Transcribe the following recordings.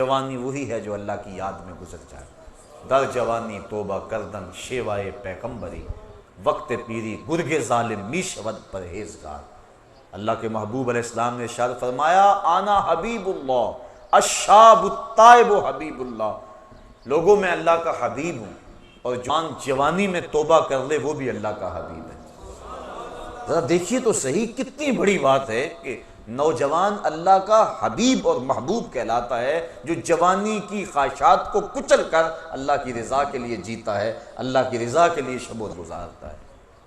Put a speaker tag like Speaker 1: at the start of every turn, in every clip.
Speaker 1: جوانی وہی ہے جو اللہ کی یاد میں گزر جائے۔ در جوانی توبہ کردن شیوائے پیغمبری، وقت پیری گرگ ظالم می شود پرہیزگار۔ اللہ کے محبوب علیہ السلام نے ارشاد فرمایا آنا حبیب اللہ الشاب التائب حبیب اللہ، لوگوں میں اللہ کا حبیب ہوں، اور جوانی میں توبہ کر لے وہ بھی اللہ کا حبیب ہے۔ ذرا دیکھیے تو صحیح کتنی بڑی بات ہے کہ نوجوان اللہ کا حبیب اور محبوب کہلاتا ہے، جو جوانی کی خواہشات کو کچل کر اللہ کی رضا کے لیے جیتا ہے، اللہ کی رضا کے لیے شب و روز گزارتا ہے۔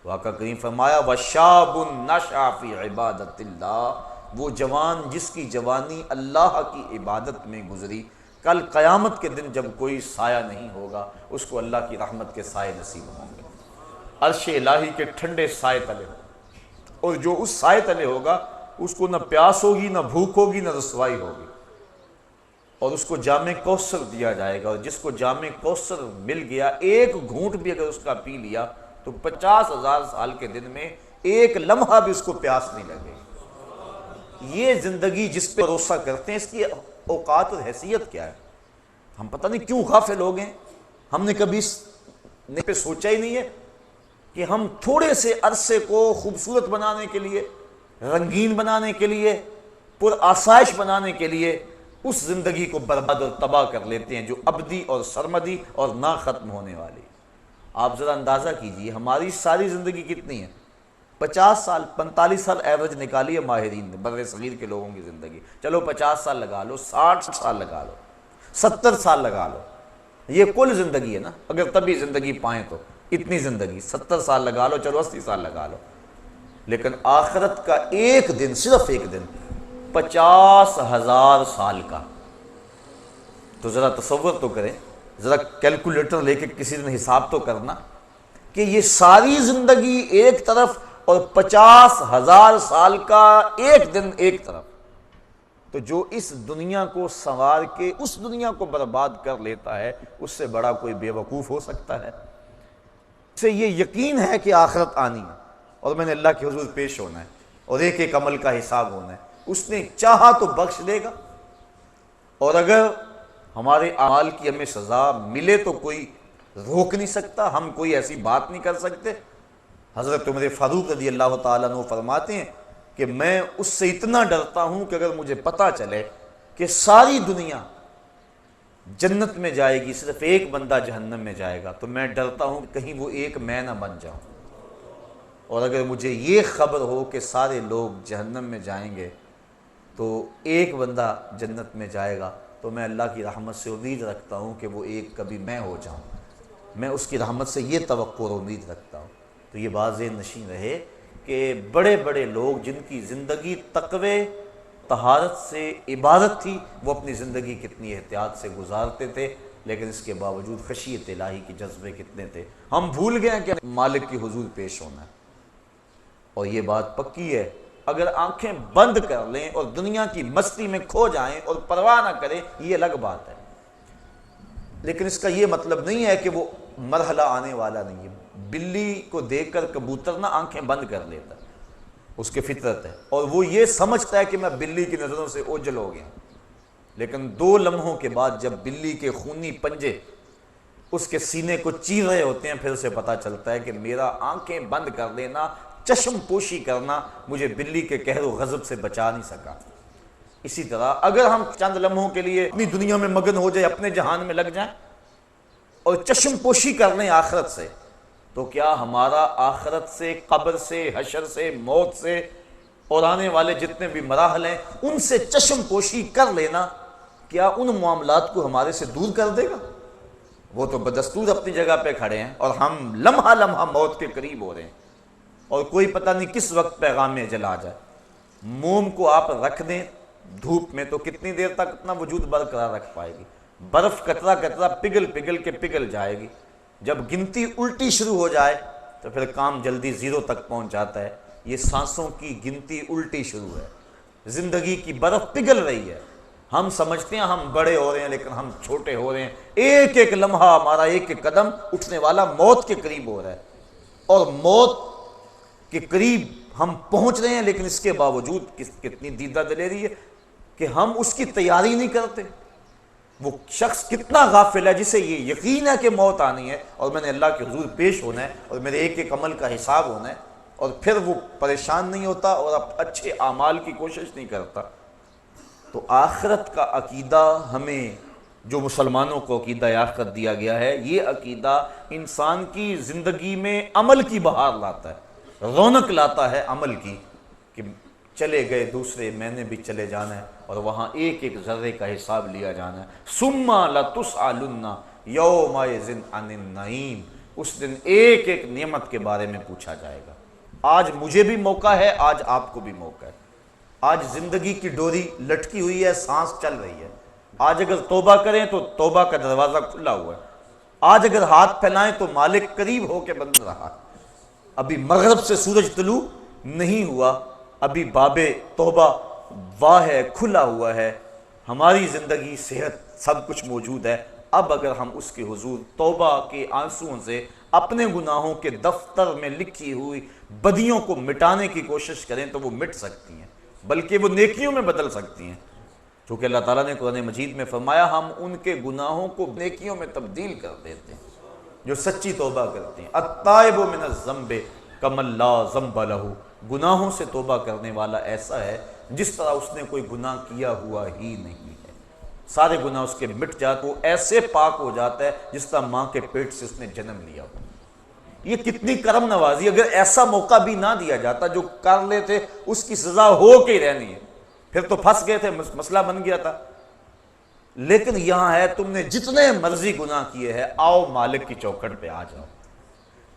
Speaker 1: آقا کریم فرمایا وَشَابٌ نَشَأَ فِي عِبَادَةِ اللَّهِ، وہ جوان جس کی جوانی اللہ کی عبادت میں گزری، کل قیامت کے دن جب کوئی سایہ نہیں ہوگا اس کو اللہ کی رحمت کے سائے نصیب ہوں گے، عرش الہی کے ٹھنڈے سائے تلے ہوں، اور جو اس سائے تلے ہوگا اس کو نہ پیاس ہوگی، نہ بھوک ہوگی، نہ رسوائی ہوگی، اور اس کو جام کوثر دیا جائے گا، اور جس کو جام کوثر مل گیا ایک گھونٹ بھی اگر اس کا پی لیا تو 50,000 سال کے دن میں ایک لمحہ بھی اس کو پیاس نہیں لگے۔ یہ زندگی جس پہ بھروسہ کرتے ہیں اس کی اوقات اور حیثیت کیا ہے؟ ہم پتہ نہیں کیوں غافل ہو گئے، ہم نے کبھی اس پہ سوچا ہی نہیں ہے کہ ہم تھوڑے سے عرصے کو خوبصورت بنانے کے لیے، رنگین بنانے کے لیے، پر آسائش بنانے کے لیے اس زندگی کو برباد اور تباہ کر لیتے ہیں جو ابدی اور سرمدی اور نہ ختم ہونے والی۔ آپ ذرا اندازہ کیجئے ہماری ساری زندگی کتنی ہے؟ 50 سال 45 سال ایوریج نکالی ہے ماہرین نے بر صغیر کے لوگوں کی زندگی، چلو 50 سال لگا لو، 60 سال لگا لو، 70 سال لگا لو، یہ کل زندگی ہے نا، اگر تبھی زندگی پائیں تو اتنی زندگی 70 سال لگا لو، چلو 80 سال لگا لو، لیکن آخرت کا ایک دن، صرف ایک دن 50,000 سال کا۔ تو ذرا تصور تو کریں، ذرا کیلکولیٹر لے کے کسی دن حساب تو کرنا کہ یہ ساری زندگی ایک طرف اور 50,000 سال کا ایک دن ایک طرف، تو جو اس دنیا کو سنوار کے اس دنیا کو برباد کر لیتا ہے اس سے بڑا کوئی بے وقوف ہو سکتا ہے؟ اسے یہ یقین ہے کہ آخرت آنی ہے اور میں نے اللہ کے حضور پیش ہونا ہے اور ایک ایک عمل کا حساب ہونا ہے، اس نے چاہا تو بخش دے گا، اور اگر ہمارے اعمال کی ہمیں سزا ملے تو کوئی روک نہیں سکتا، ہم کوئی ایسی بات نہیں کر سکتے۔ حضرت عمر فاروق رضی اللہ تعالیٰ عنہ فرماتے ہیں کہ میں اس سے اتنا ڈرتا ہوں کہ اگر مجھے پتہ چلے کہ ساری دنیا جنت میں جائے گی، صرف ایک بندہ جہنم میں جائے گا، تو میں ڈرتا ہوں کہ کہیں وہ ایک میں نہ بن جاؤں، اور اگر مجھے یہ خبر ہو کہ سارے لوگ جہنم میں جائیں گے تو ایک بندہ جنت میں جائے گا، تو میں اللہ کی رحمت سے امید رکھتا ہوں کہ وہ ایک کبھی میں ہو جاؤں، میں اس کی رحمت سے یہ توقع اور امید رکھتا ہوں۔ تو یہ بات ذہن نشین رہے کہ بڑے بڑے لوگ جن کی زندگی تقوی طہارت سے عبادت تھی، وہ اپنی زندگی کتنی احتیاط سے گزارتے تھے، لیکن اس کے باوجود خشیت الہی کے جذبے کتنے تھے۔ ہم بھول گئے کہ مالک کی حضور پیش ہونا ہے، اور یہ بات پکی ہے اگر آنکھیں بند کر لیں اور دنیا کی مستی میں کھو جائیں اور پرواہ نہ کریں یہ الگ بات ہے، لیکن اس کا یہ مطلب نہیں ہے کہ وہ مرحلہ آنے والا نہیں ہے۔ بلی کو دیکھ کر کبوتر نہ آنکھیں بند کر لیتا، اس کی فطرت ہے، اور وہ یہ سمجھتا ہے کہ میں بلی کی نظروں سے اوجھل ہو گیا، لیکن 2 لمحوں کے بعد جب بلی کے خونی پنجے اس کے سینے کو چیر رہے ہوتے ہیں، پھر اسے پتہ چلتا ہے کہ میرا آنکھیں بند کر لینا، چشم پوشی کرنا مجھے بلی کے قہر و غضب سے بچا نہیں سکا۔ اسی طرح اگر ہم چند لمحوں کے لیے اپنی دنیا میں مگن ہو جائے، اپنے جہان میں لگ جائیں اور چشم پوشی کر لیں آخرت سے، تو کیا ہمارا آخرت سے، قبر سے، حشر سے، موت سے اور آنے والے جتنے بھی مراحل ہیں ان سے چشم پوشی کر لینا کیا ان معاملات کو ہمارے سے دور کر دے گا؟ وہ تو بدستور اپنی جگہ پہ کھڑے ہیں اور ہم لمحہ لمحہ موت کے قریب ہو رہے ہیں، اور کوئی پتہ نہیں کس وقت پیغام اجل آ جائے۔ موم کو آپ رکھ دیں دھوپ میں تو کتنی دیر تک اپنا وجود برقرار رکھ پائے گی؟ برف قطرہ قطرہ پگھل پگھل کے پگھل جائے گی، جب گنتی الٹی شروع ہو جائے تو پھر کام جلدی 0 تک پہنچ جاتا ہے۔ یہ سانسوں کی گنتی الٹی شروع ہے، زندگی کی برف پگھل رہی ہے، ہم سمجھتے ہیں ہم بڑے ہو رہے ہیں لیکن ہم چھوٹے ہو رہے ہیں، ایک ایک لمحہ ہمارا ایک ایک قدم اٹھنے والا موت کے قریب ہو رہا ہے، اور موت کے قریب ہم پہنچ رہے ہیں، لیکن اس کے باوجود کتنی دیدہ دلیری ہے کہ ہم اس کی تیاری نہیں کرتے۔ وہ شخص کتنا غافل ہے جسے یہ یقین ہے کہ موت آنی ہے اور میں نے اللہ کے حضور پیش ہونا ہے اور میرے ایک ایک عمل کا حساب ہونا ہے، اور پھر وہ پریشان نہیں ہوتا اور اچھے اعمال کی کوشش نہیں کرتا۔ تو آخرت کا عقیدہ ہمیں، جو مسلمانوں کو عقیدہ آخرت دیا گیا ہے، یہ عقیدہ انسان کی زندگی میں عمل کی بہار لاتا ہے، رونق لاتا ہے عمل کی، کہ چلے گئے دوسرے، میں نے بھی چلے جانا ہے اور وہاں ایک ایک ذرے کا حساب لیا جانا ہے۔ ثم لتسألن یومئذ عن النعیم، اس دن ایک ایک نعمت کے بارے میں پوچھا جائے گا۔ آج مجھے بھی موقع ہے، آج آپ کو بھی موقع ہے۔ آج زندگی کی ڈوری لٹکی ہوئی ہے، سانس چل رہی ہے۔ آج اگر توبہ کریں تو توبہ کا دروازہ کھلا ہوا ہے۔ آج اگر ہاتھ پھیلائیں تو مالک قریب ہو کے بند رہا۔ ابھی مغرب سے سورج طلوع نہیں ہوا، ابھی باب توبہ واہ ہے، کھلا ہوا ہے، ہماری زندگی، صحت، سب کچھ موجود ہے۔ اب اگر ہم اس کے حضور توبہ کے آنسوؤں سے اپنے گناہوں کے دفتر میں لکھی ہوئی بدیوں کو مٹانے کی کوشش کریں تو وہ مٹ سکتی ہیں، بلکہ وہ نیکیوں میں بدل سکتی ہیں، چونکہ اللہ تعالیٰ نے قرآن مجید میں فرمایا ہم ان کے گناہوں کو نیکیوں میں تبدیل کر دیتے ہیں جو سچی توبہ کرتے ہیں۔ التائب من الذنب کمن لا ذنب لہ، گناہوں سے توبہ کرنے والا ایسا ہے جس طرح اس نے کوئی گناہ کیا ہوا ہی نہیں ہے، سارے گناہ اس کے مٹ جاتے، وہ ایسے پاک ہو جاتا ہے جس طرح ماں کے پیٹ سے اس نے جنم لیا ہو۔ یہ کتنی کرم نوازی، اگر ایسا موقع بھی نہ دیا جاتا، جو کر لیتے اس کی سزا ہو کے رہنی ہے، پھر تو پھنس گئے تھے، مسئلہ بن گیا تھا۔ لیکن یہاں ہے تم نے جتنے مرضی گناہ کیے ہیں، آؤ مالک کی چوکھٹ پہ آ جاؤ،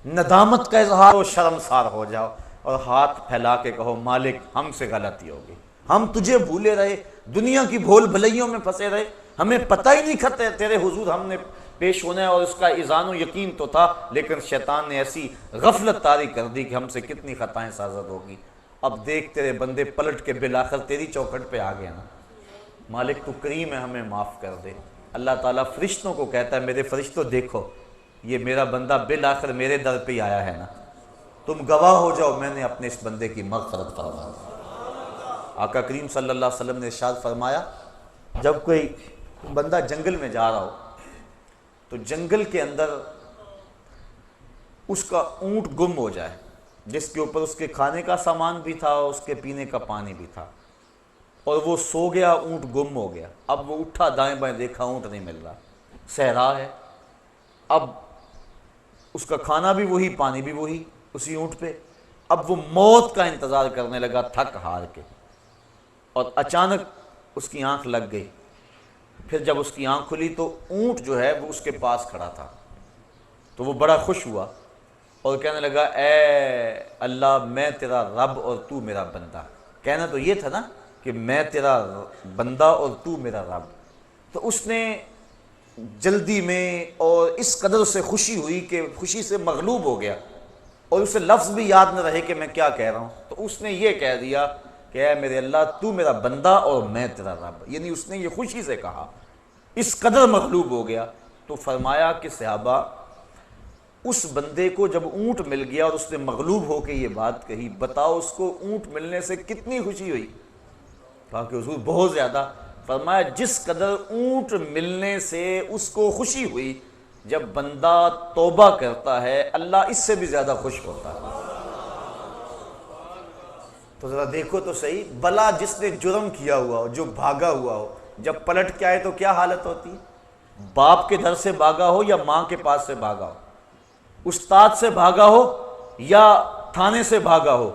Speaker 1: ندامت کا اظہار ہو، شرمسار ہو جاؤ اور ہاتھ پھیلا کے کہو مالک ہم سے غلطی ہوگی، ہم تجھے بھولے رہے، دنیا کی بھول بھلائیوں میں پھنسے رہے، ہمیں پتہ ہی نہیں کھتے تیرے حضور ہم نے پیش ہونا ہے، اور اس کا اذعان و یقین تو تھا، لیکن شیطان نے ایسی غفلت طاری کر دی کہ ہم سے کتنی خطائیں سازد ہوگی۔ اب دیکھ تیرے بندے پلٹ کے بالآخر تیری چوکھٹ پہ آ گیا نا، مالک تو کریم ہے، ہمیں معاف کر دے۔ اللہ تعالیٰ فرشتوں کو کہتا ہے میرے فرشتوں دیکھو یہ میرا بندہ بالآخر میرے در پہ آیا ہے نا، تم گواہ ہو جاؤ میں نے اپنے اس بندے کی مغفرت فرما دی۔ آقا کریم صلی اللہ علیہ وسلم نے ارشاد فرمایا جب کوئی بندہ جنگل میں جا رہا ہو تو جنگل کے اندر اس کا اونٹ گم ہو جائے، جس کے اوپر اس کے کھانے کا سامان بھی تھا اور اس کے پینے کا پانی بھی تھا، اور وہ سو گیا، اونٹ گم ہو گیا۔ اب وہ اٹھا دائیں بائیں دیکھا، اونٹ نہیں مل رہا، صحرا ہے، اب اس کا کھانا بھی وہی، پانی بھی وہی اسی اونٹ پہ۔ اب وہ موت کا انتظار کرنے لگا تھک ہار کے، اور اچانک اس کی آنکھ لگ گئی۔ پھر جب اس کی آنکھ کھلی تو اونٹ جو ہے وہ اس کے پاس کھڑا تھا، تو وہ بڑا خوش ہوا اور کہنے لگا اے اللہ میں تیرا رب اور تو میرا بندہ۔ کہنا تو یہ تھا نا کہ میں تیرا بندہ اور تو میرا رب۔ تو اس نے جلدی میں اور اس قدر سے خوشی ہوئی کہ خوشی سے مغلوب ہو گیا، اور اسے لفظ بھی یاد نہ رہے کہ میں کیا کہہ رہا ہوں، تو اس نے یہ کہہ دیا کہ اے میرے اللہ تو میرا بندہ اور میں تیرا رب، یعنی اس نے یہ خوشی سے کہا، اس قدر مغلوب ہو گیا۔ تو فرمایا کہ صحابہ اس بندے کو جب اونٹ مل گیا اور اس نے مغلوب ہو کے یہ بات کہی، بتاؤ اس کو اونٹ ملنے سے کتنی خوشی ہوئی؟ کہا کہ حضور بہت زیادہ۔ فرمایا جس قدر اونٹ ملنے سے اس کو خوشی ہوئی، جب بندہ توبہ کرتا ہے اللہ اس سے بھی زیادہ خوش ہوتا ہے۔ تو ذرا دیکھو تو صحیح، بلا جس نے جرم کیا ہوا ہو، جو بھاگا ہوا ہو، جب پلٹ کے آئے تو کیا حالت ہوتی ہے؟ باپ کے گھر سے بھاگا ہو یا ماں کے پاس سے بھاگا ہو، استاد سے بھاگا ہو یا تھانے سے بھاگا ہو،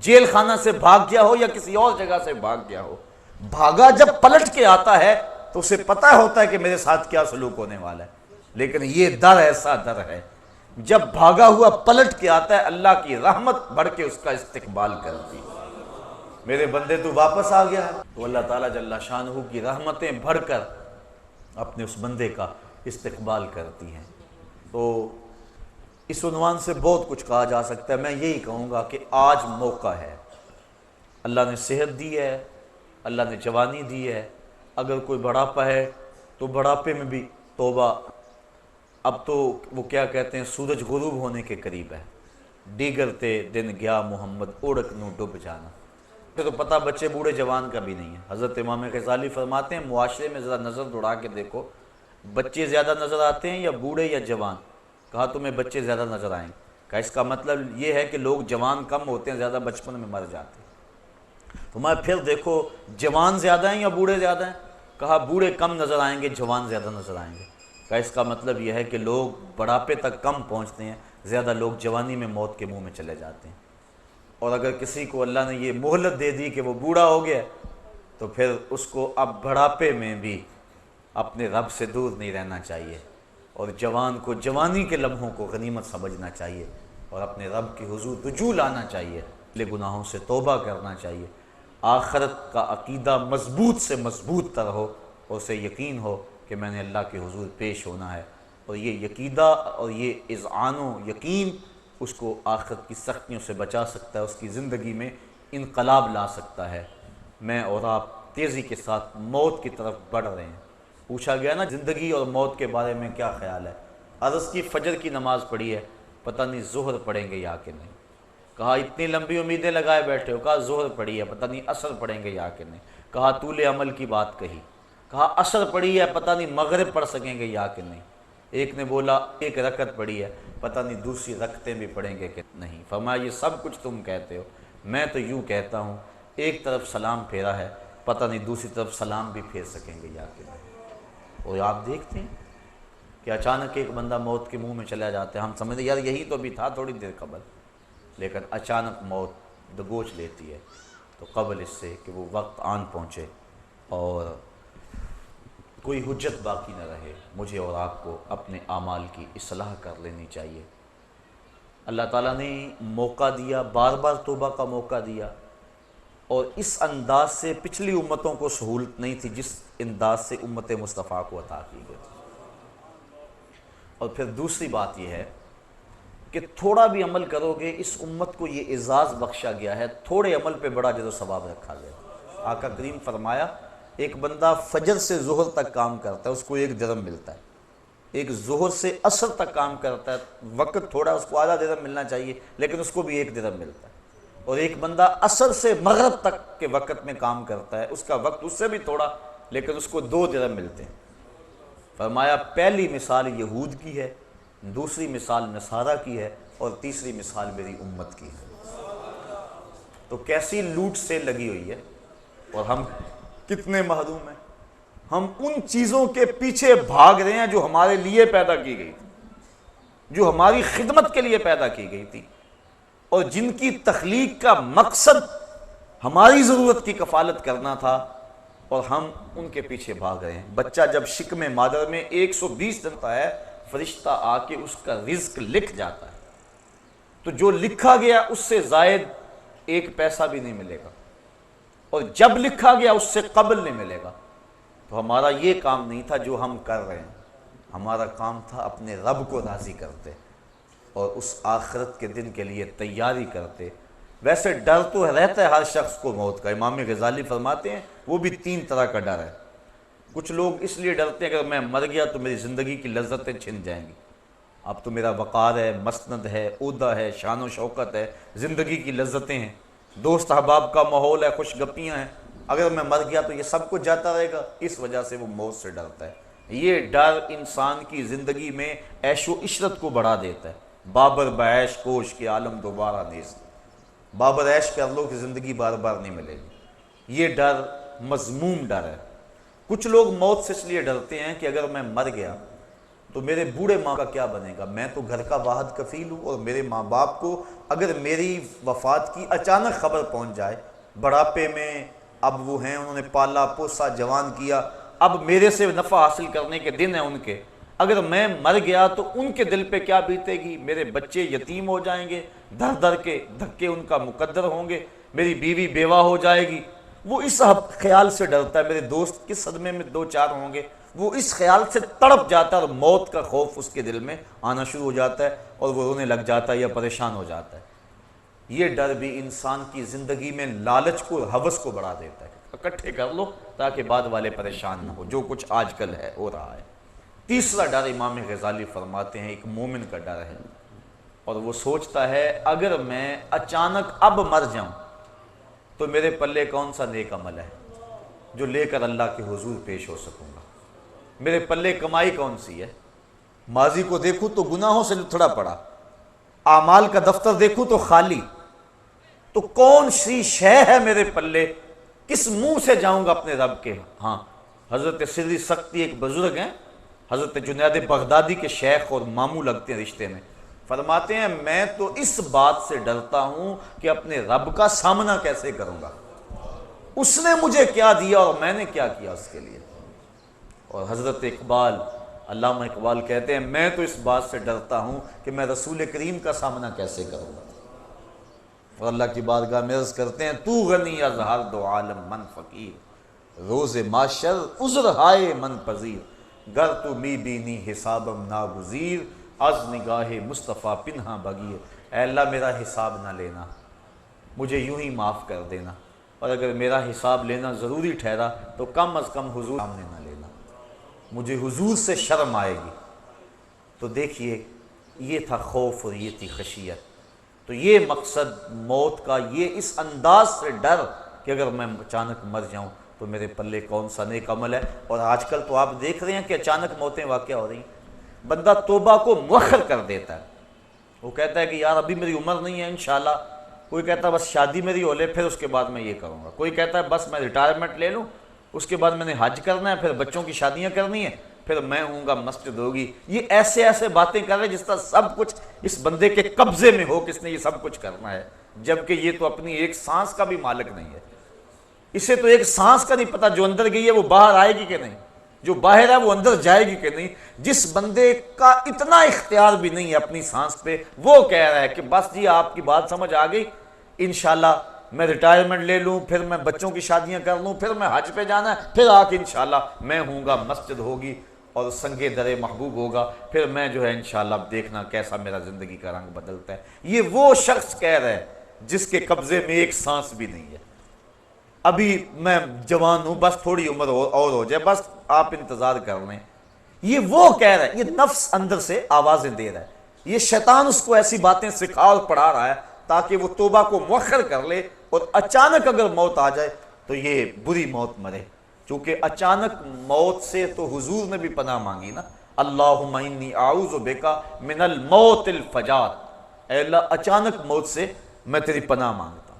Speaker 1: جیل خانہ سے بھاگ گیا ہو یا کسی اور جگہ سے بھاگ گیا ہو، بھاگا جب پلٹ کے آتا ہے تو اسے پتہ ہوتا ہے کہ میرے ساتھ کیا سلوک ہونے والا ہے، لیکن یہ در ایسا در ہے جب بھاگا ہوا پلٹ کے آتا ہے اللہ کی رحمت بڑھ کے اس کا استقبال کرتی ہے۔ میرے بندے تو واپس آ گیا ہے، تو اللہ تعالیٰ جل شانہ کی رحمتیں بڑھ کر اپنے اس بندے کا استقبال کرتی ہیں۔ تو اس عنوان سے بہت کچھ کہا جا سکتا ہے، میں یہی کہوں گا کہ آج موقع ہے، اللہ نے صحت دی ہے، اللہ نے جوانی دی ہے، اگر کوئی بڑھاپا ہے تو بڑھاپے میں بھی توبہ۔ اب تو وہ کیا کہتے ہیں سورج غروب ہونے کے قریب ہے، دیگر تے دن گیا محمد اوڑک نو ڈب جانا، تو پتہ بچے بوڑھے جوان کا بھی نہیں ہے۔ حضرت امام غزالی فرماتے ہیں معاشرے میں ذرا نظر دوڑا کے دیکھو، بچے زیادہ نظر آتے ہیں یا بوڑھے یا جوان؟ کہا تمہیں بچے زیادہ نظر آئیں۔ کہا اس کا مطلب یہ ہے کہ لوگ جوان کم ہوتے ہیں، زیادہ بچپن میں مر جاتے ہیں۔ تو میں پھر دیکھو جوان زیادہ ہیں یا بوڑھے زیادہ ہیں؟ کہا بوڑھے کم نظر آئیں گے، جوان زیادہ نظر آئیں گے۔ کہا اس کا مطلب یہ ہے کہ لوگ بڑھاپے تک کم پہنچتے ہیں، زیادہ لوگ جوانی میں موت کے منہ میں چلے جاتے ہیں۔ اور اگر کسی کو اللہ نے یہ مہلت دے دی کہ وہ بوڑھا ہو گیا تو پھر اس کو اب بڑھاپے میں بھی اپنے رب سے دور نہیں رہنا چاہیے، اور جوان کو جوانی کے لمحوں کو غنیمت سمجھنا چاہیے، اور اپنے رب کی حضور رجوع لانا چاہیے، لے گناہوں سے توبہ کرنا چاہیے، آخرت کا عقیدہ مضبوط سے مضبوط تر ہو، اور اسے یقین ہو کہ میں نے اللہ کے حضور پیش ہونا ہے۔ اور یہ عقیدہ اور یہ اذعان و یقین اس کو آخرت کی سختیوں سے بچا سکتا ہے، اس کی زندگی میں انقلاب لا سکتا ہے۔ میں اور آپ تیزی کے ساتھ موت کی طرف بڑھ رہے ہیں۔ پوچھا گیا نا زندگی اور موت کے بارے میں کیا خیال ہے؟ عرض کی فجر کی نماز پڑھی ہے، پتہ نہیں ظہر پڑھیں گے یا کہ نہیں۔ کہا اتنی لمبی امیدیں لگائے بیٹھے ہو، کہا ظہر پڑھی ہے، پتہ نہیں عصر پڑھیں گے یا کہ نہیں۔ کہا طول عمل کی بات کہی، کہا عصر پڑھی ہے، پتہ نہیں مغرب پڑھ سکیں گے یا کہ نہیں۔ ایک نے بولا ایک رکعت پڑھی ہے، پتہ نہیں دوسری رکعتیں بھی پڑھیں گے کہ نہیں۔ فرمایا یہ سب کچھ تم کہتے ہو، میں تو یوں کہتا ہوں ایک طرف سلام پھیرا ہے، پتہ نہیں دوسری طرف سلام بھی پھیر سکیں گے یا کہ نہیں۔ اور آپ دیکھتے ہیں کہ اچانک ایک بندہ موت کے منہ میں چلا جاتا ہے، ہم سمجھتے یار یہی تو بھی تھا تھوڑی دیر قبل، لیکن اچانک موت دبوچ لیتی ہے۔ تو قبل اس سے کہ وہ وقت آن پہنچے اور کوئی حجت باقی نہ رہے، مجھے اور آپ کو اپنے اعمال کی اصلاح کر لینی چاہیے۔ اللہ تعالیٰ نے موقع دیا، بار بار توبہ کا موقع دیا، اور اس انداز سے پچھلی امتوں کو سہولت نہیں تھی جس انداز سے امت مصطفیٰ کو عطا کی گئی تھی۔ اور پھر دوسری بات یہ ہے کہ تھوڑا بھی عمل کرو گے، اس امت کو یہ اعزاز بخشا گیا ہے، تھوڑے عمل پہ بڑا اجر و ثواب رکھا گیا۔ آقا کریم فرمایا ایک بندہ فجر سے ظہر تک کام کرتا ہے، اس کو 1 درہم ملتا ہے۔ ایک ظہر سے عصر تک کام کرتا ہے، وقت تھوڑا، اس کو آدھا درہم ملنا چاہیے لیکن اس کو بھی 1 درہم ملتا ہے۔ اور ایک بندہ عصر سے مغرب تک کے وقت میں کام کرتا ہے، اس کا وقت اس سے بھی تھوڑا لیکن اس کو 2 درہم ملتے ہیں۔ فرمایا پہلی مثال یہود کی ہے، دوسری مثال نصارہ کی ہے، اور تیسری مثال میری امت کی ہے۔ تو کیسی لوٹ سے لگی ہوئی ہے، اور ہم کتنے محروم ہیں۔ ہم ان چیزوں کے پیچھے بھاگ رہے ہیں جو ہمارے لیے پیدا کی گئی تھی، جو ہماری خدمت کے لیے پیدا کی گئی تھی، اور جن کی تخلیق کا مقصد ہماری ضرورت کی کفالت کرنا تھا، اور ہم ان کے پیچھے بھاگ رہے ہیں۔ بچہ جب شکم مادر میں 120 دن کا ہے، فرشتہ آ کے اس کا رزق لکھ جاتا ہے، تو جو لکھا گیا اس سے زائد 1 پیسہ بھی نہیں ملے گا، اور جب لکھا گیا اس سے قبل نہیں ملے گا۔ تو ہمارا یہ کام نہیں تھا جو ہم کر رہے ہیں، ہمارا کام تھا اپنے رب کو راضی کرتے اور اس آخرت کے دن کے لیے تیاری کرتے۔ ویسے ڈر تو رہتا ہے ہر شخص کو موت کا، امام غزالی فرماتے ہیں وہ بھی 3 طرح کا ڈر ہے۔ کچھ لوگ اس لیے ڈرتے ہیں کہ میں مر گیا تو میری زندگی کی لذتیں چھن جائیں گی، اب تو میرا وقار ہے، مسند ہے، عہدہ ہے، شان و شوکت ہے، زندگی کی لذتیں ہیں، دوست احباب کا ماحول ہے، خوش گپیاں ہیں، اگر میں مر گیا تو یہ سب کچھ جاتا رہے گا، اس وجہ سے وہ موت سے ڈرتا ہے۔ یہ ڈر انسان کی زندگی میں عیش و عشرت کو بڑھا دیتا ہے۔ بابر بعیش کوش کے عالم دوبارہ نیست، بابر عیش کر لو کہ زندگی بار بار نہیں ملے گی۔ یہ ڈر مذموم ڈر ہے۔ کچھ لوگ موت سے اس لیے ڈرتے ہیں کہ اگر میں مر گیا تو میرے بوڑھے ماں کا کیا بنے گا، میں تو گھر کا واحد کفیل ہوں، اور میرے ماں باپ کو اگر میری وفات کی اچانک خبر پہنچ جائے، بڑھاپے میں اب وہ ہیں، انہوں نے پالا پوسا جوان کیا، اب میرے سے نفع حاصل کرنے کے دن ہیں ان کے، اگر میں مر گیا تو ان کے دل پہ کیا بیتے گی، میرے بچے یتیم ہو جائیں گے، در در کے دھکے ان کا مقدر ہوں گے، میری بیوی بیوہ ہو جائے گی۔ وہ اس خیال سے ڈرتا ہے، میرے دوست کس صدمے میں 2-4 ہوں گے، وہ اس خیال سے تڑپ جاتا ہے، اور موت کا خوف اس کے دل میں آنا شروع ہو جاتا ہے، اور وہ رونے لگ جاتا ہے یا پریشان ہو جاتا ہے۔ یہ ڈر بھی انسان کی زندگی میں لالچ کو، ہوس کو بڑھا دیتا ہے، اکٹھے کر لو تاکہ بعد والے پریشان نہ ہو، جو کچھ آج کل ہے ہو رہا ہے۔ تیسرا ڈر امام غزالی فرماتے ہیں ایک مومن کا ڈر ہے، اور وہ سوچتا ہے اگر میں اچانک اب مر جاؤں تو میرے پلے کون سا نیک عمل ہے جو لے کر اللہ کے حضور پیش ہو سکوں گا؟ میرے پلے کمائی کون سی ہے؟ ماضی کو دیکھوں تو گناہوں سے لتھڑا پڑا، اعمال کا دفتر دیکھوں تو خالی، تو کون سی شے ہے میرے پلے؟ کس منہ سے جاؤں گا اپنے رب کے ہاں؟ حضرت سری سختی ایک بزرگ ہیں، حضرت جنید بغدادی کے شیخ اور ماموں لگتے ہیں رشتے میں، فرماتے ہیں میں تو اس بات سے ڈرتا ہوں کہ اپنے رب کا سامنا کیسے کروں گا، اس نے مجھے کیا دیا اور میں نے کیا کیا اس کے لیے۔ اور حضرت اقبال، علامہ اقبال کہتے ہیں میں تو اس بات سے ڈرتا ہوں کہ میں رسول کریم کا سامنا کیسے کروں گا۔ اور اللہ کی بارگاہ میں عرض کرتے ہیں تو غنی از ہر دو عالم من فقیر، روز معاشر عذر ہائے من پذیر، گر تو می بینی حسابم ناگزیر، از نگاہ مصطفیٰ پنہا بگیر۔ اے اللہ میرا حساب نہ لینا، مجھے یوں ہی معاف کر دینا، اور اگر میرا حساب لینا ضروری ٹھہرا تو کم از کم حضور سامنے نہ لینا، مجھے حضور سے شرم آئے گی۔ تو دیکھیے یہ تھا خوف اور یہ تھی خشیت، تو یہ مقصد موت کا، یہ اس انداز سے ڈر کہ اگر میں اچانک مر جاؤں تو میرے پلے کون سا نیک عمل ہے۔ اور آج کل تو آپ دیکھ رہے ہیں کہ اچانک موتیں واقع ہو رہی ہیں، بندہ توبہ کو مؤخر کر دیتا ہے، وہ کہتا ہے کہ یار ابھی میری عمر نہیں ہے انشاءاللہ، کوئی کہتا ہے بس شادی میری ہو لے پھر اس کے بعد میں یہ کروں گا، کوئی کہتا ہے بس میں ریٹائرمنٹ لے لوں اس کے بعد میں نے حج کرنا ہے، پھر بچوں کی شادیاں کرنی ہیں، پھر میں ہوں گا مسجد ہوگی۔ یہ ایسے ایسے باتیں کر رہے جس طرح سب کچھ اس بندے کے قبضے میں ہو، کس نے یہ سب کچھ کرنا ہے، جبکہ یہ تو اپنی ایک سانس کا بھی مالک نہیں ہے، اسے تو ایک سانس کا نہیں پتا جو اندر گئی ہے وہ باہر آئے گی کہ نہیں، جو باہر ہے وہ اندر جائے گی کہ نہیں۔ جس بندے کا اتنا اختیار بھی نہیں ہے اپنی سانس پہ، وہ کہہ رہا ہے کہ بس جی آپ کی بات سمجھ آ گئی، انشاءاللہ میں ریٹائرمنٹ لے لوں، پھر میں بچوں کی شادیاں کر لوں، پھر میں حج پہ جانا ہے، پھر آ کے انشاءاللہ میں ہوں گا، مسجد ہوگی اور سنگ در محبوب ہوگا، پھر میں جو ہے انشاءاللہ دیکھنا کیسا میرا زندگی کا رنگ بدلتا ہے۔ یہ وہ شخص کہہ رہا ہے جس کے قبضے میں ایک سانس بھی نہیں ہے، ابھی میں جوان ہوں بس تھوڑی عمر اور ہو جائے، بس آپ انتظار کر لیں۔ یہ وہ کہہ رہا ہے، یہ نفس اندر سے آوازیں دے رہا ہے، یہ شیطان اس کو ایسی باتیں سکھا اور پڑھا رہا ہے تاکہ وہ توبہ کو مؤخر کر لے، اور اچانک اگر موت آ جائے تو یہ بری موت مرے، چونکہ اچانک موت سے تو حضور نے بھی پناہ مانگی نا، اللہم انی اعوذ بک من الموت الفجاۃ، اے اللہ اچانک موت سے میں تیری پناہ مانگتا ہوں،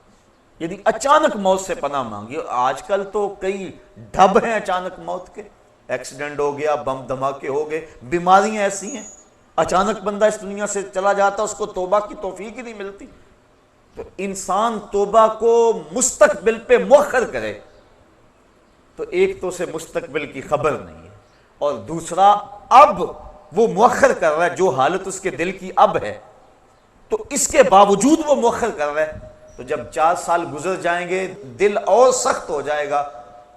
Speaker 1: یعنی اچانک موت سے پناہ مانگی۔ آج کل تو کئی ڈھب ہیں اچانک موت کے، ایکسیڈنٹ ہو گیا، بم دھماکے ہو گئے، بیماریاں ایسی ہیں، اچانک بندہ اس دنیا سے چلا جاتا، اس کو توبہ کی توفیق ہی نہیں ملتی۔ تو انسان توبہ کو مستقبل پہ مؤخر کرے تو ایک تو اسے مستقبل کی خبر نہیں ہے، اور دوسرا اب وہ مؤخر کر رہا ہے جو حالت اس کے دل کی اب ہے، تو اس کے باوجود وہ مؤخر کر رہا ہے، تو جب 4 سال گزر جائیں گے دل اور سخت ہو جائے گا،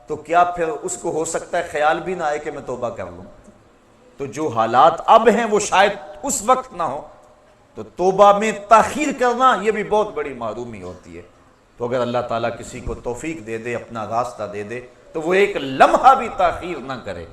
Speaker 1: تو کیا پھر اس کو ہو سکتا ہے خیال بھی نہ آئے کہ میں توبہ کر لوں؟ تو جو حالات اب ہیں وہ شاید اس وقت نہ ہو، تو توبہ میں تاخیر کرنا یہ بھی بہت بڑی محرومی ہوتی ہے۔ تو اگر اللہ تعالیٰ کسی کو توفیق دے دے، اپنا راستہ دے دے، تو وہ ایک لمحہ بھی تاخیر نہ کرے،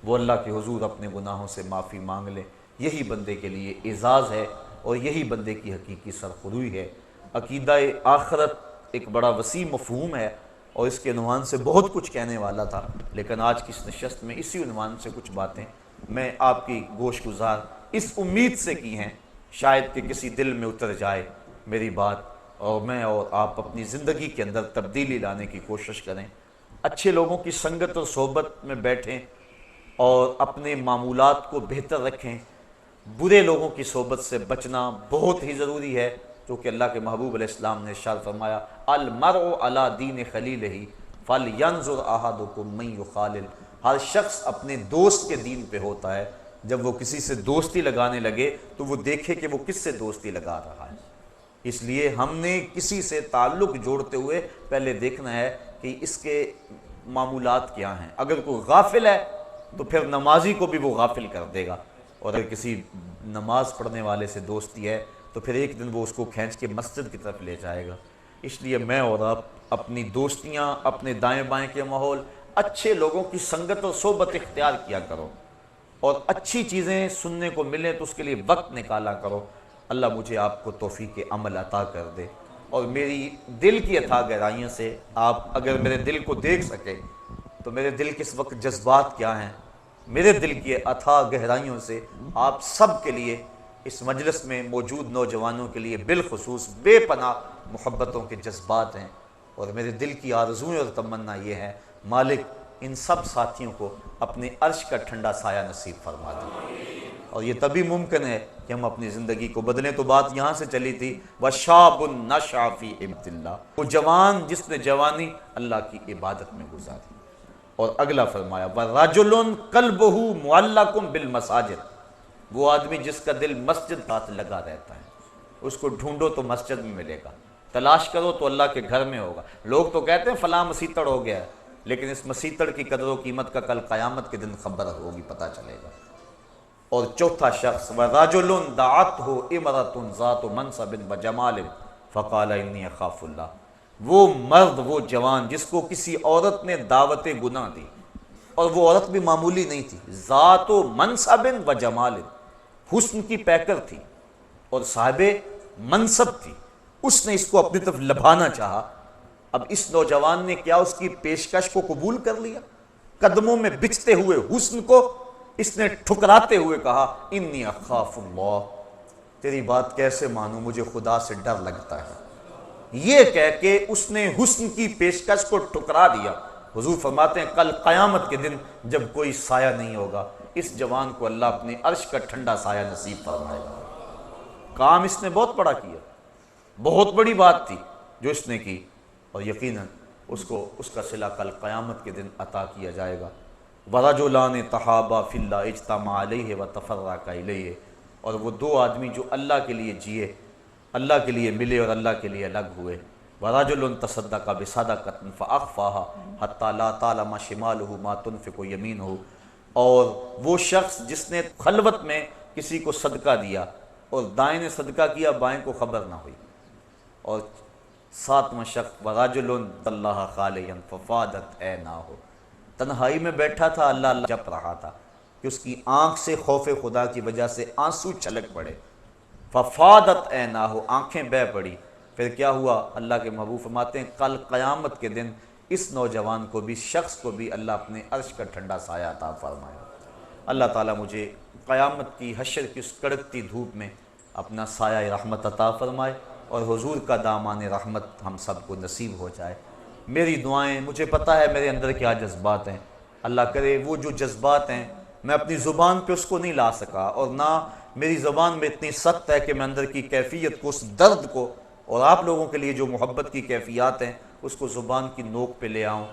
Speaker 1: وہ اللہ کے حضور اپنے گناہوں سے معافی مانگ لے، یہی بندے کے لیے اعزاز ہے، اور یہی بندے کی حقیقی سرخروئی ہے۔ عقیدہ آخرت ایک بڑا وسیع مفہوم ہے، اور اس کے عنوان سے بہت کچھ کہنے والا تھا، لیکن آج کی اس نشست میں اسی عنوان سے کچھ باتیں میں آپ کی گوش گزار اس امید سے کی ہیں شاید کہ کسی دل میں اتر جائے میری بات، اور میں اور آپ اپنی زندگی کے اندر تبدیلی لانے کی کوشش کریں، اچھے لوگوں کی سنگت اور صحبت میں بیٹھیں اور اپنے معمولات کو بہتر رکھیں، برے لوگوں کی صحبت سے بچنا بہت ہی ضروری ہے، کیونکہ اللہ کے محبوب علیہ السلام نے ارشاد فرمایا المرء علی دین خلیلہ فلینظر احدکم من یخالل، ہر شخص اپنے دوست کے دین پہ ہوتا ہے، جب وہ کسی سے دوستی لگانے لگے تو وہ دیکھے کہ وہ کس سے دوستی لگا رہا ہے۔ اس لیے ہم نے کسی سے تعلق جوڑتے ہوئے پہلے دیکھنا ہے کہ اس کے معمولات کیا ہیں، اگر کوئی غافل ہے تو پھر نمازی کو بھی وہ غافل کر دے گا، اور اگر کسی نماز پڑھنے والے سے دوستی ہے تو پھر ایک دن وہ اس کو کھینچ کے مسجد کی طرف لے جائے گا۔ اس لیے میں اور آپ اپنی دوستیاں، اپنے دائیں بائیں کے ماحول، اچھے لوگوں کی سنگت اور صحبت اختیار کیا کرو، اور اچھی چیزیں سننے کو ملیں تو اس کے لیے وقت نکالا کرو۔ اللہ مجھے آپ کو توفیق عمل عطا کر دے، اور میری دل کی اتھا گہرائیوں سے آپ اگر میرے دل کو دیکھ سکے تو میرے دل کے اس وقت جذبات کیا ہیں، میرے دل کی اتھا گہرائیوں سے آپ سب کے لیے، اس مجلس میں موجود نوجوانوں کے لیے بالخصوص بے پناہ محبتوں کے جذبات ہیں، اور میرے دل کی آرزوئیں اور تمنا یہ ہے مالک ان سب ساتھیوں کو اپنے عرش کا ٹھنڈا سایہ نصیب فرما دے، اور یہ تبھی ممکن ہے کہ ہم اپنی زندگی کو بدلیں۔ تو بات یہاں سے چلی تھی وَشَابٌ نَشَأَ فِي عِبَادَةِ اللَّهِ، وہ جوان جس نے جوانی اللہ کی عبادت میں گزاری۔ اور اگلا فرمایا وَرَجُلٌ قَلْبُهُ مُعَلَّقٌ بِالْمَسَاجِدِ، وہ آدمی جس کا دل مسجد ساتھ لگا رہتا ہے، اس کو ڈھونڈو تو مسجد میں ملے گا، تلاش کرو تو اللہ کے گھر میں ہوگا۔ لوگ تو کہتے ہیں فلاں مسیتڑ ہو گیا ہے، لیکن اس مسیتڑ کی قدر و قیمت کا کل قیامت کے دن خبر ہوگی، پتہ چلے گا۔ اور چوتھا شخص وَرَجُلٌ دَعَتْهُ امْرَأَةٌ ذَاتُ مَنْصَبٍ وَجَمَالٍ فَقَالَ إِنِّي أَخَافُ اللَّهَ، وہ مرد، وہ جوان جس کو کسی عورت نے دعوت گناہ دی، اور وہ عورت بھی معمولی نہیں تھی، ذات و منصب و جمال، حسن کی پیکر تھی اور صاحب منصب تھی، اس نے اس کو اپنی طرف لبھانا چاہا۔ اب اس نوجوان نے کیا اس کی پیشکش کو قبول کر لیا؟ قدموں میں بچھتے ہوئے حسن کو اس نے ٹھکراتے ہوئے کہا انی اخاف اللہ، تیری بات کیسے مانوں، مجھے خدا سے ڈر لگتا ہے۔ یہ کہہ کے اس نے حسن کی پیشکش کو ٹھکرا دیا۔ حضور فرماتے ہیں کل قیامت کے دن جب کوئی سایہ نہیں ہوگا، اس جوان کو اللہ اپنے عرش کا ٹھنڈا سایہ نصیب فرمائے گا۔ کام اس نے بہت بڑا کیا، بہت بڑی بات تھی جو اس نے کی، اور یقیناً اس کو اس کا صلہ کل قیامت کے دن عطا کیا جائے گا۔ وَرَجُلَانِ تَحَابَا فِي اللَّهِ اجْتَمَعَا عَلَيْهِ وَتَفَرَّقَا إِلَيْهِ، اور وہ دو آدمی جو اللہ کے لیے جیے، اللہ کے لیے ملے اور اللہ کے لیے الگ ہوئے۔ وَرَجُلٌ تَصَدَّقَ بِصَدَقَةٍ فَأَخْفَاهَا حَتَّى لَا تَعْلَمَ شِمَالُهُ مَا تُنْفِقُ يَمِينُهُ، اور وہ شخص جس نے خلوت میں کسی کو صدقہ دیا اور دائیں نے صدقہ کیا، بائیں کو خبر نہ ہوئی۔ اور ساتواں شخص وَرَجُلٌ اللَّهَ خَالِيًا فَفَاضَتْ عَيْنَاهُ، تنہائی میں بیٹھا تھا، اللہ اللہ جپ رہا تھا کہ اس کی آنکھ سے خوف خدا کی وجہ سے آنسو چھلک پڑے۔ ففادت عیناہ، آنکھیں بہہ پڑی۔ پھر کیا ہوا؟ اللہ کے محبوب فرماتے ہیں کل قیامت کے دن اس نوجوان کو بھی، اس شخص کو بھی اللہ اپنے عرش کا ٹھنڈا سایہ عطا فرمائے۔ اللہ تعالیٰ مجھے قیامت کی حشر کی اس کڑکتی دھوپ میں اپنا سایہ رحمت عطا فرمائے، اور حضور کا دامان رحمت ہم سب کو نصیب ہو جائے۔ میری دعائیں، مجھے پتہ ہے میرے اندر کیا جذبات ہیں، اللہ کرے وہ جو جذبات ہیں میں اپنی زبان پہ اس کو نہیں لا سکا، اور نہ میری زبان میں اتنی سخت ہے کہ میں اندر کی کیفیت کو، اس درد کو، اور آپ لوگوں کے لیے جو محبت کی کیفیات ہیں اس کو زبان کی نوک پہ لے آؤں۔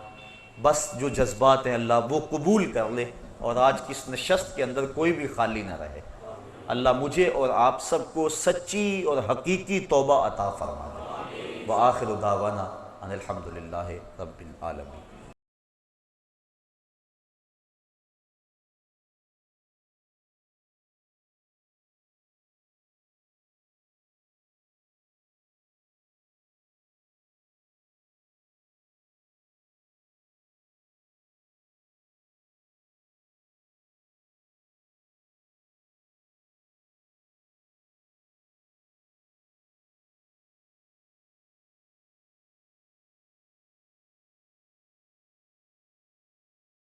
Speaker 1: بس جو جذبات ہیں اللہ وہ قبول کر لے، اور آج کی اس نشست کے اندر کوئی بھی خالی نہ رہے۔ اللہ مجھے اور آپ سب کو سچی اور حقیقی توبہ عطا فرما دے۔ وآخر دعوانا ان الحمد للہ رب العالمین۔